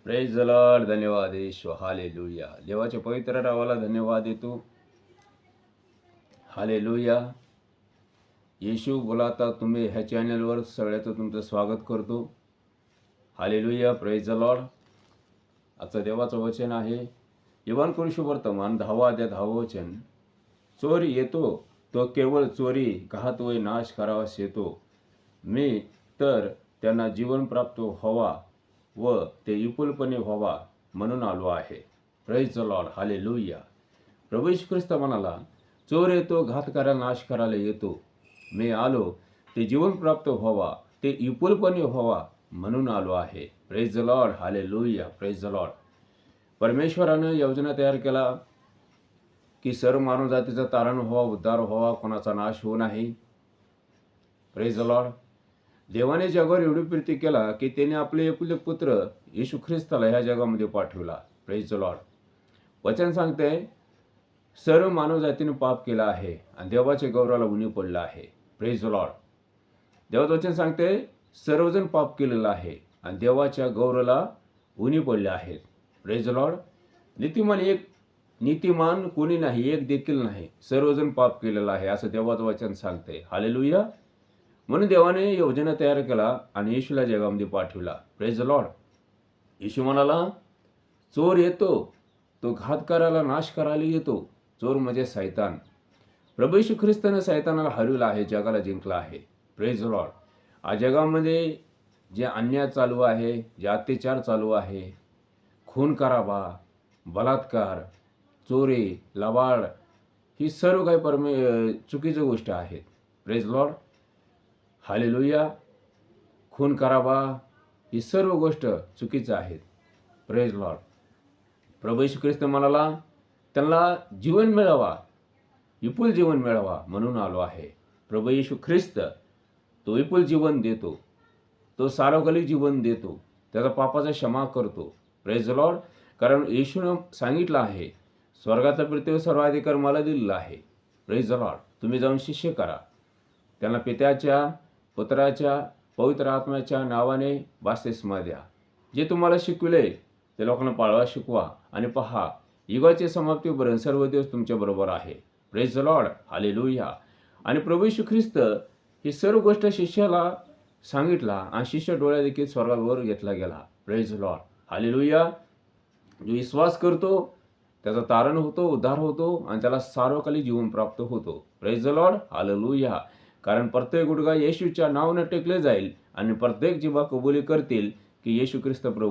Praise the Lord. धन्यवाद येशू. Hallelujah. देवाच्या पवित्र नावाला धन्यवाद देतो. हालेलुया. येशू बोलाता तुम्ही ह्या चॅनलवर सगळ्याचं तुमचं स्वागत करतो. हालेलुया. Praise the Lord. आजचं देवाचं वचन आहे इवान वर्तमान 10 अध्याय 10 वचन. चोर येतो तो केवळ चोरी घात व नाश करावास येतो. मी तर त्यांना जीवन प्राप्त व्हावा व ते विपुलपणे व्हावा म्हणून आलो आहे. Praise the Lord. हालेलुया. प्रभू येशू ख्रिस्त म्हणाला, चोर येतो घात करायला नाश करायला येतो. मी आलो ते जीवन प्राप्त व्हावा ते विपुलपणे व्हावा म्हणून आलो आहे. Praise the Lord. Hallelujah. Praise the Lord. परमेश्वरानं योजना तयार केला की सर्व मानव जातीचा तारण व्हावा, उद्धार व्हावा, कोणाचा नाश होऊ नाही. Praise the Lord. देवाने जगावर एवढी प्रीती केला की त्याने आपले एकुलते पुत्र येशू ख्रिस्ताला ह्या जगामध्ये पाठवला. Praise the Lord. वचन सांगते सर्व मानव जातीने पाप केला आहे आणि देवाच्या गौरवाला उणी पडलं आहे. Praise the Lord. देवाचं वचन सांगते सर्वजण पाप केलेलं आहे आणि देवाच्या गौरवाला उणी पडले आहेत. Praise the Lord. नीतिमान कोणी नाही, एक देखील नाही, सर्वजण पाप केलेलं आहे असं देवाचं वचन सांगते. हालेलुया. म्हणून देवाने योजना तयार केला आणि येशूला जगामध्ये पाठवला. Praise the Lord. येशू म्हणाला, चोर येतो तो घात करायला नाश करायला येतो. चोर म्हणजे सैतान. प्रभू येशू ख्रिस्ताने सैतानाला हरवलं आहे, जगाला जिंकला आहे. Praise the Lord. आज जगामध्ये जे अन्याय चालू आहे, जे अत्याचार चालू आहे, खून करावा, बलात्कार, चोरी, लबाड, ही सर्व काही चुकीची गोष्ट आहेत. Praise the Lord. हालेलुया. खून करावा ही सर्व गोष्ट चुकीचं आहेत. Praise Lord. प्रभू येशू ख्रिस्त म्हणाला त्यांना जीवन मिळावा, विपुल जीवन मिळावा म्हणून आलो आहे. प्रभू येशू ख्रिस्त तो विपुल जीवन देतो, तो सार्वकालिक जीवन देतो, त्याचा पापाचा क्षमा करतो. Praise Lord. कारण येशूनं सांगितलं आहे स्वर्गातला पृथ्वीवर सर्वाधिकार मला दिलेला आहे. Praise Lord. तुम्ही जाऊन शिष्य करा, त्यांना पित्याच्या, पुत्राच्या, पवित्र आत्म्याच्या नावाने बाप्तिस्मा द्या. जे तुम्हाला शिकविले ते लोकांना पाळवा शिकवा आणि पहा युगाची समाप्तीपर्यंत सर्व दिवस तुमच्याबरोबर आहे. Praise the Lord. हालेलुया. आणि प्रभू येशू ख्रिस्त ही सर्व गोष्ट शिष्याला सांगितला आणि शिष्य डोळ्या देखील स्वर्गावर घेतला गेला. Praise the Lord. हालेलुया. जो विश्वास करतो त्याचा तारण होतो, उद्धार होतो आणि त्याला सार्वकालिक जीवन प्राप्त होतो. Praise the Lord. हालेलुया. कारण प्रत्येक गुडघा येशूच्या नावाने टेकले जाईल आणि प्रत्येक जिभा कबुली करतील की येशू ख्रिस्त प्रभू